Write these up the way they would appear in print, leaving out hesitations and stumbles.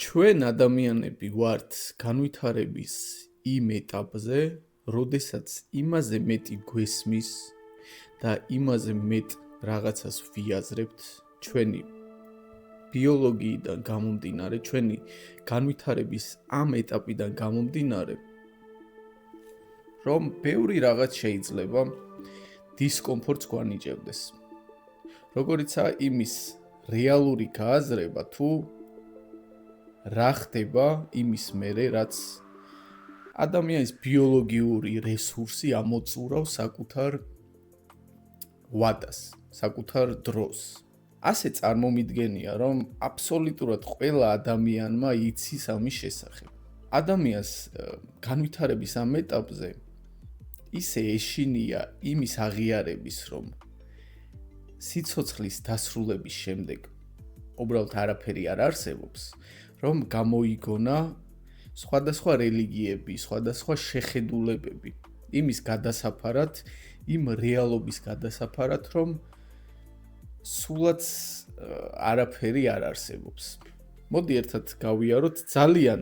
ჩვენ ადამიანები ვართ განვითარების იმ ეტაპზე, როდესაც იმაზე მეტი გვესმის და იმაზე მეტ რაღაცას ვიაზრებთ ჩვენი ბიოლოგიიდან გამომდინარე, ჩვენი განვითარების ამ ეტაპიდან გამომდინარე, რომ ბევრი რაღაც შეიძლება დისკომფორტს გვანიჭებდეს. როგორიცაა იმის რეალური გააზრება თუ რა ხდება იმის მერე, რაც ადამიანის ბიოლოგიური რესურსი ამოწურავს საკუთარ ვადას, საკუთარ დროს. ასე წარმომიდგენია, რომ აბსოლუტურად ყველა ადამიანმა იცის ამის შესახებ. ადამიანს განვითარების ამ ეტაპზე ისე ეშინია იმის აღიარების, რომ სიცოცხლის დასრულების შემდეგ უბრალოდ არაფერი არ არსებობს, რომ გამოიგონა სხვადასხვა რელიგიები, სხვადასხვა შეხედულებები იმის გადასაფარად, იმ რეალობის გადასაფარად, რომ სულაც არაფერი არ არსებობს. მოდი ერთად გავიაროთ, ძალიან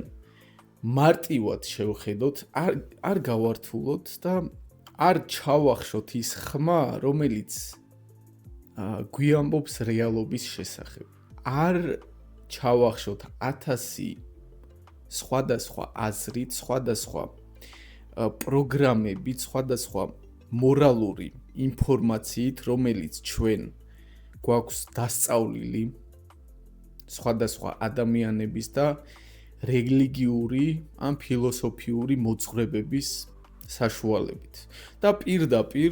მარტივად შევხედოთ, არ გავართულოთ და არ ჩავახშოთ ის ხმა, რომელიც გვიამბობს რეალობის შესახებ. არ ჩავახშოთ 1000 სხვადასხვა აზრით, სხვადასხვა პროგრამებით, სხვადასხვა მორალური ინფორმაციით, რომელიც ჩვენ გვაქვს დასწავლილი სხვადასხვა ადამიანების და რელიგიური ან ფილოსოფიური მოძღვრებების საშუალებით. და პირდაპირ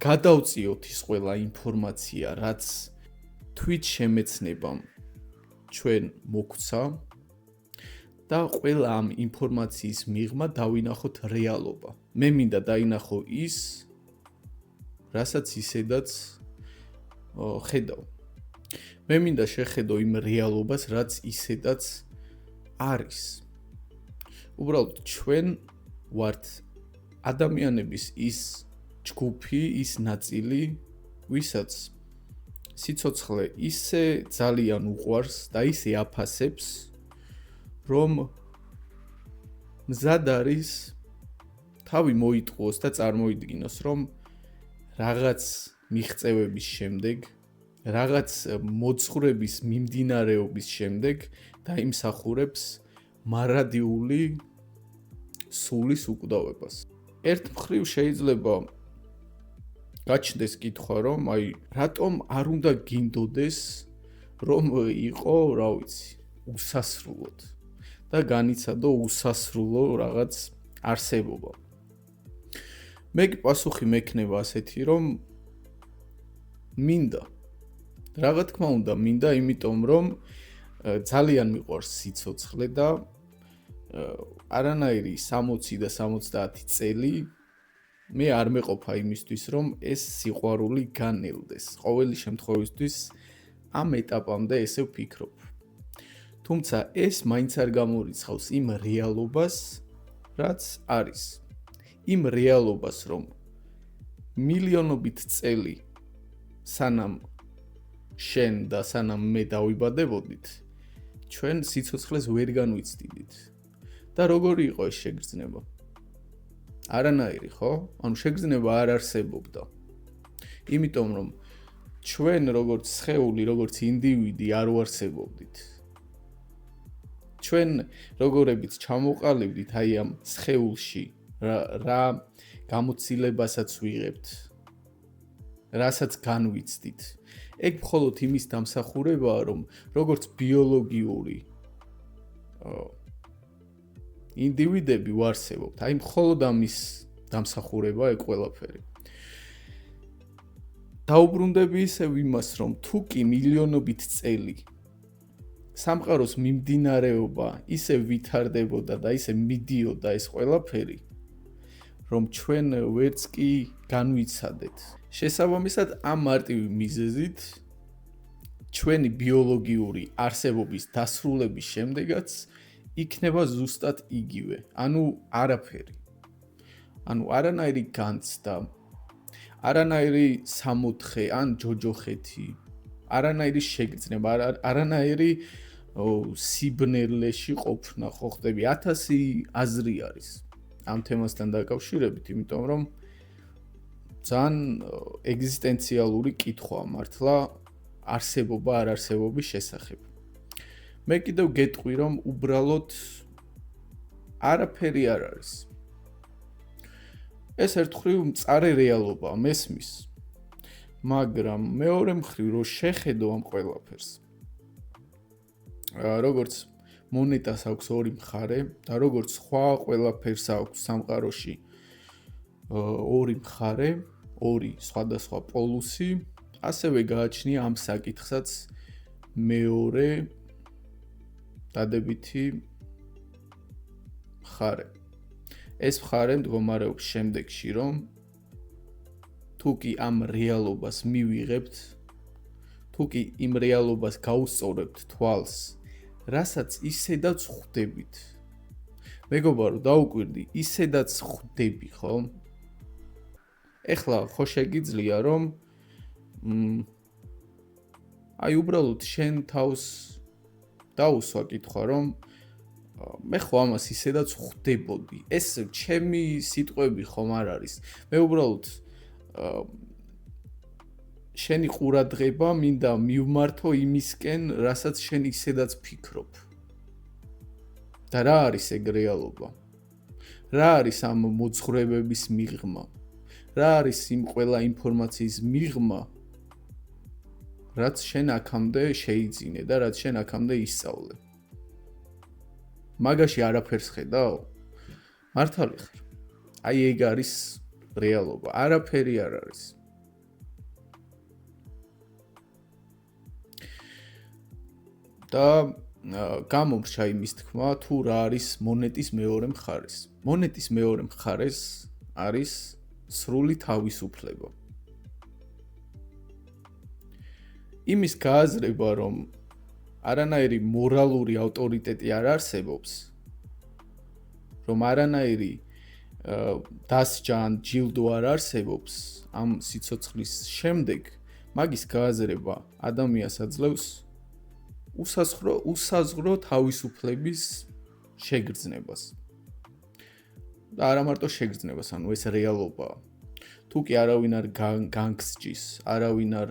გადავწიოთ ის ყველა ინფორმაცია, რაც თვით შემეცნებამ ჩვენ მოგვცა და ყველა ამ ინფორმაციის მიღმა დავინახოთ რეალობა. მე მინდა დაინახო ის, რასაც ისედაც ხედავ. მე მინდა შეხედო იმ რეალობას, რაც ისედაც არის. უბრალოდ ჩვენ ვართ ადამიანების ის ჯგუფი, ის ნაწილი, ვისაც სიცოცხლე ისე ძალიან უყვარს და ისე აფასებს, რომ მზად არის თავი მოიტყუოს და წარმოიდგინოს, რომ რაღაც მიღწევების შემდეგ, რაღაც მოძღვრების მიმდინარეობის შემდეგ დაიმსახურებს მარადიული სულის უკვდავებას. ერთ მხრივ შეიძლება გაჩნდეს კითხვა, რომ რატომ არ უნდა გინდოდეს, რომ იყო, რა ვიცი, უსასრულოდ და განიცადო უსასრულო რაღაც არსებობა. მე პასუხი მექნება ასეთი, რომ მინდა. რა თქმა უნდა, მინდა, იმიტომ რომ ძალიან მიყვარს სიცოცხლე და არანაირი 60 და 70 წელი მე არ მეყოფა იმისთვის, რომ ეს სიყვარული განელდეს. ყოველი შემთხვევისთვის ამ ეტაპამდე ესე ვფიქრობ. თუმცა ეს მაინც არ გამორიცხავს იმ რეალობას, რაც არის. იმ რეალობას, რომ მილიონობით წელი სანამ შენ და სანამ მე დავიბადებოდით, ჩვენ სიცოცხლეს ვერ განვიცდიდით. და როგორი იყო ეს შეგრძნება? არანაირი, ხო? ანუ შეგრძნება არ არსებობდა. იმიტომ რომ ჩვენ როგორც სხეული, როგორც ინდივიდი არ ვარსებობდით. ჩვენ როგორებიც ჩამოყალიბდით აი ამ სხეულში, რა გამოცდილებასაც ვიღებთ, რასაც განვიცდით. ეგ მხოლოდ იმის დამსახურებაა, რომ როგორც ბიოლოგიური ინდივიდები ვარსებობთ. აი მხოლოდ ამის დამსახურებაა ეგ ყველაფერი. დაუბრუნდები ისევ იმას, რომ თუ კი მილიონობით წელი სამყაროს მიმდინარეობა ისე ვითარდებოდა და ისე მიდიოდა ეს ყველაფერი, რომ ჩვენ ვერც კი განვიცადეთ. შესაბამისად, ამ მარტივი მიზეზით ჩვენი ბიოლოგიური არსებობის დასრულების შემდეგაც იქნება ზუსტად იგივე, ანუ არაფერი. ანუ არანაირი განცდა, არანაირი სამოთხე ან ჯოჯოხეთი, არანაირი შეგრძნება, არანაირი სიბნელეში ყოფნა, ხო ხდები 1000 აზრი არის ამ თემასთან დაკავშირებით, იმიტომ რომ ძალიან ეგზისტენციალური კითხვაა მართლა არსებობა არ არსებობის შესახებ. მე კიდევ გეტყვი რომ უბრალოდ არაფერი არ არის. ეს ერთხრივ მწარე რეალობაა მესმის, მაგრამ მეორე მხრივ რო შეხედო ამ ყველაფერს, როგორც მონეტას აქვს ორი მხარე და როგორც სხვა ყველაფერს აქვს სამყაროში ორი მხარე, ორი სხვადასხვა პოლუსი, ასევე გააჩნია ამ საკითხსაც მეორე დადებითი მხარე. ეს მხარე მდგომარეობს შემდეგში, რომ თუკი ამ რეალობას მივიღებთ, თუკი იმ რეალობას გაუსწორებთ თვალს, რასაც ისედაც ხვდებით. მეგობრებო, დაუკვირდი, ისედაც ხვდები, ხო? ეხლა ხო შეგიძლია რომ უბრალოდ შენ თავს დაუსვა კითხვა რომ მე ხო ამას ისედაც ხვდებოდი. ეს ჩემი სიტყვები ხომ არ არის. მე უბრალოდ შენი ყურადღება მინდა მივმართო იმისკენ, რასაც შენ ისედაც ფიქრობ. და რა არის ეგ რეალობა? რა არის ამ მოძღვრებების მიღმა? რა არის იმ ყველა ინფორმაციის მიღმა, რაც შენ აქამდე შეიძინე და რაც შენ აქამდე ისწავლე? მაგაში არაფერს ხედავ? მართალი ხარ? ეგ არის რეალობა, არაფერი არ არის. და გამომრჩა იმის თქმა, თუ რა არის მონეტის მეორე მხარეს. მონეტის მეორე მხარეს არის სრული თავისუფლება. იმის გააზრება, რომ არანაირი მორალური ავტორიტეტი არ არსებობს, რომ არანაირი დასჯა ან ჯილდო არ არსებობს ამ სიცოცხლის შემდეგ, მაგის გააზრება ადამიანს აძლევს უსაზღრო თავისუფლების შეგრძნებას. და არა მარტო შეგრძნებას, ანუ ეს რეალობაა. თუკი არავინ არ განგსჯის, არავინ არ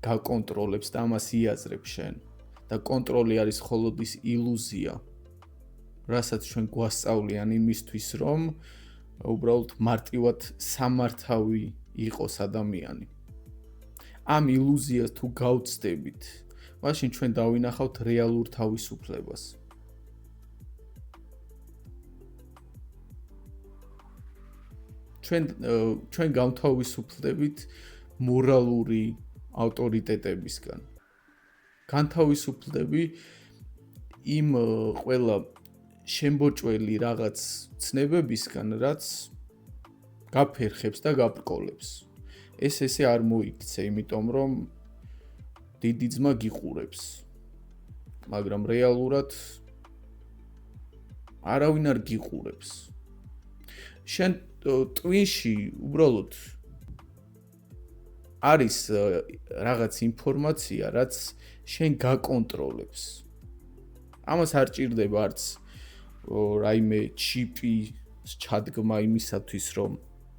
გაკონტროლებს და ამას იაზრებს შენ და კონტროლი არის მხოლოდ ის ილუზია, რასაც ჩვენ გვასწავლიან იმისთვის, რომ უბრალოდ მარტივად სამართავი იყოს ადამიანი. ამ ილუზიას თუ გავცდებით, მაშინ ჩვენ დავინახავთ რეალურ თავისუფლებას. ჩვენ განთავისუფლდებით მორალური ავტორიტეტებისგან. განთავისუფლდები იმ ყველა შემბოჭველი რაღაც ცნებებისგან, რაც გაფერხებს და გაბრკოლებს. ესე არ მოიქცე, იმიტომ რომ დიდი ძმა გიყურებს. მაგრამ რეალურად არავინ არ გიყურებს. შენ ტვინში უბრალოდ არის რაღაც ინფორმაცია, რაც შენ გაკონტროლებს. ამას არ ჭირდება არც რაიმე ჩიპი ჩადგმა იმისათვის, რომ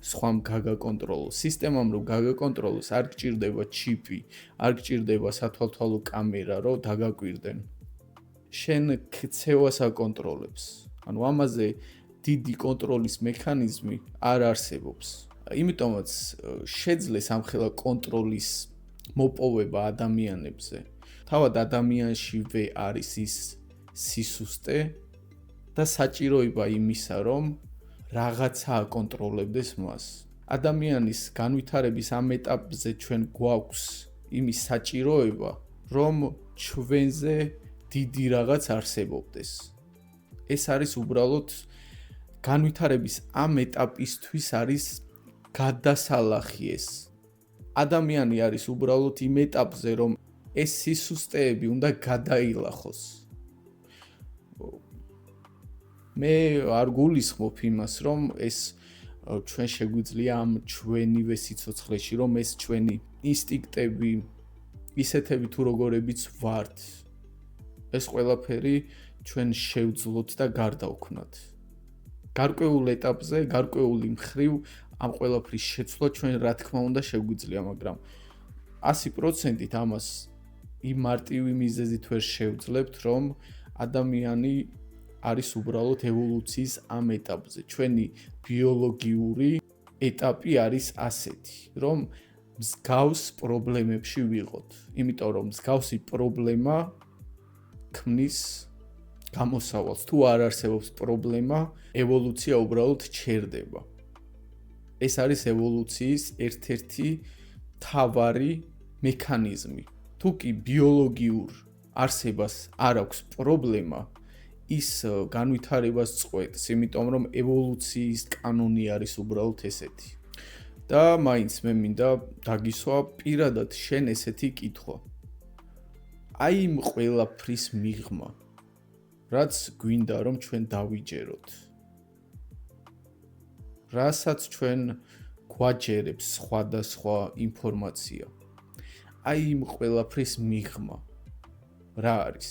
სხვამ გაგაკონტროლოს. სისტემამ რომ გაგაკონტროლოს, არ გჭირდება ჩიპი, არ გჭირდება სათვალთვალო კამერა, რომ დაგაკვირდნენ. შენ ქცევას აკონტროლებს. ანუ ამაზე დიდი კონტროლის მექანიზმი არ არსებობს. იმიტომაც შეძლეს ამხელა კონტროლის მოპოვება ადამიანებზე. თავად ადამიანშივე არის ის სისუსტე და საჭიროება იმისა, რომ რაღაცა აკონტროლებდეს მას. ადამიანის განვითარების ამ ეტაპზე ჩვენ გვაქვს იმის საჭიროება, რომ ჩვენზე დიდი რაღაც არსებობდეს. ეს არის უბრალოდ განვითარების ამ ეტაპისთვის არის გადასალახი ეს. ადამიანი არის უბრალოდ იმ ეტაპზე, რომ ეს სისუსტეები უნდა გადაილახოს. მე არ გულისხმობ იმას, რომ ეს ჩვენ შეგვიძლია ამ ჩვენივე სიცოცხლეში, რომ ეს ჩვენი ინსტინქტები, ისეთები თუ როგორებიც ვართ, ეს ყველაფერი ჩვენ შევძლოთ და გარდავქმნათ. გარკვეულ ეტაპზე, გარკვეული მხრივ ამ ყველაფრის შეცვლა ჩვენ რა თქმა უნდა შეგვიძლია, მაგრამ 100%-ით ამას იმ მარტივი მიზეზით ვერ შევძლებთ, რომ ადამიანი არის უბრალოდ ევოლუციის ამ ეტაპზე. ჩვენი ბიოლოგიური ეტაპი არის ასეთი, რომ მსგავს პრობლემებში ვიყოთ. იმიტომ რომ მსგავსი პრობლემა ქმნის გამოსავალს. თუ არ არსებობს პრობლემა, ევოლუცია უბრალოდ ჩერდება. ეს არის ევოლუციის ერთ-ერთი მთავარი მექანიზმი. თუ კი ბიოლოგიურ არსებას არ აქვს პრობლემა, ის განვითარებას წყვეტს, იმიტომ რომ ევოლუციის კანონი არის უბრალოდ ესეთი. და მაინც მე მინდა დაგისვა პირადად შენ ესეთი კითხვა. აი იმ ყველაფრის მიღმა, რაც გვინდა რომ ჩვენ დავიჯეროთ. რასაც ჩვენ გვაჯერებს სხვადასხვა ინფორმაცია. აი იმ ყველაფრის მიღმა რა არის?